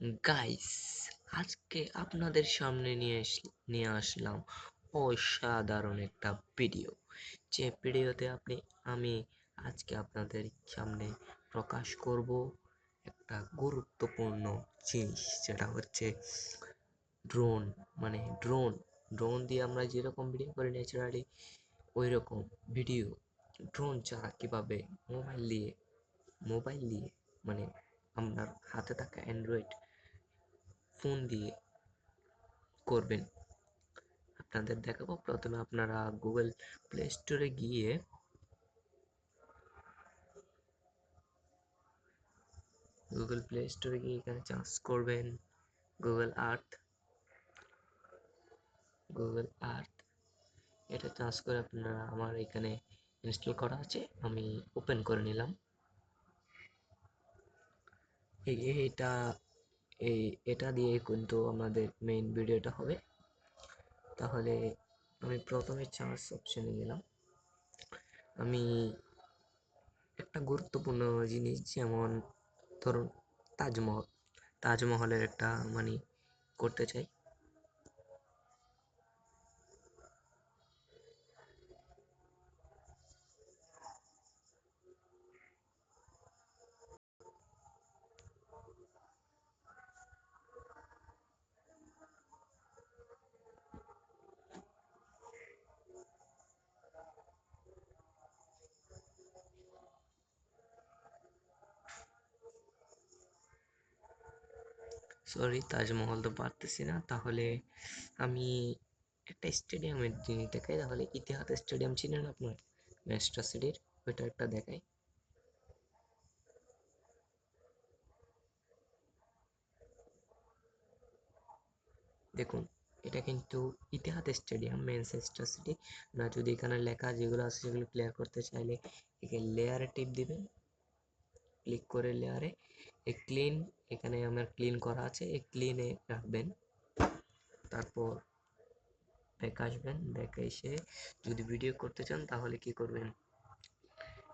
Guys, আজকে আপনাদের সামনে নিয়ে আসলাম অসাধারণ একটা ভিডিও। যে ভিডিওতে আমি আজকে আপনাদের সামনে প্রকাশ করব একটা গুরুত্বপূর্ণ জিনিস, যেটা হচ্ছে ড্রোন। মানে ড্রোন দিয়ে আমরা যেরকম ভিডিও করি ন্যাচারালি, ওই রকম ভিডিও ড্রোন ছাড়া কিভাবে মোবাইল দিয়ে মানে আপনার হাতে থাকা অ্যান্ড্রয়েড ফোন দিয়ে করবেন আপনাদের দেখাবো। প্রথমে আপনারা গুগল প্লে স্টোরে গিয়ে এখানে চার্জ করবেন গুগল আর্থ। গুগল আর্থ এটা চার্জ করে আপনারা, আমার এখানে ইনস্টল করা আছে, আমি ওপেন করে নিলাম। এটা এই এটা দিয়ে কিন্তু আমাদের মেইন ভিডিওটা হবে। তাহলে আমি প্রথমে চার্জ অপশনে গেলাম। আমি একটা গুরুত্বপূর্ণ জিনিস, যেমন ধরুন তাজমহলের একটা করতে চাই। সরি, তাজমহল তো পারতেছি না। তাহলে আমি একটা স্টেডিয়ামের জিনিস দেখাই। তাহলে ইতিহাদ স্টেডিয়াম চিনেন আপনার, ম্যানচেস্টার সিটির, ওইটা একটা দেখাই। দেখুন, এটা কিন্তু ইতিহাদ স্টেডিয়াম, ম্যানচেস্টার সিটি না। যদি এখানে লেখা যেগুলো আছে সেগুলো ক্লিয়ার করতে চাইলে এখানে লেয়ারে টিপ দিবেন। ক্লিক করে লেয়ারে ক্লিন, এখানে আমার ক্লিন করা আছে, এই ক্লিনে রাখবেন। তারপর ব্যাক আসবেন। ব্যাক এসে যদি ভিডিও করতে চান তাহলে কি করবেন,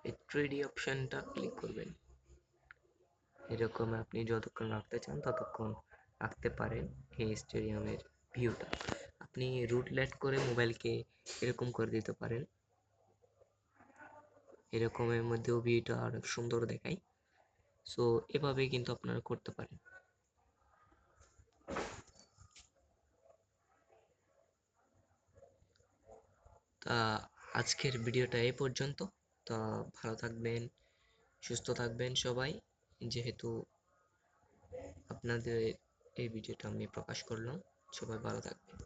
এই 3D অপশনটা ক্লিক করবেন। এরকম আপনি যতক্ষণ রাখতে চান ততক্ষণ রাখতে পারেন এই স্টেডিয়ামের ভিউটা। আপনি রুটলেট করে মোবাইলকে এরকম করে দিতে পারেন, এরকমের মধ্যেও ভিউটা অনেক সুন্দর দেখায়। সো এভাবেই কিন্তু আপনারা করতে পারেন। তা আজকের ভিডিওটা এই পর্যন্ত। তা ভালো থাকবেন, সুস্থ থাকবেন সবাই। যেহেতু আপনাদের এই ভিডিওটা আমি প্রকাশ করলাম, সবাই ভালো থাকবেন।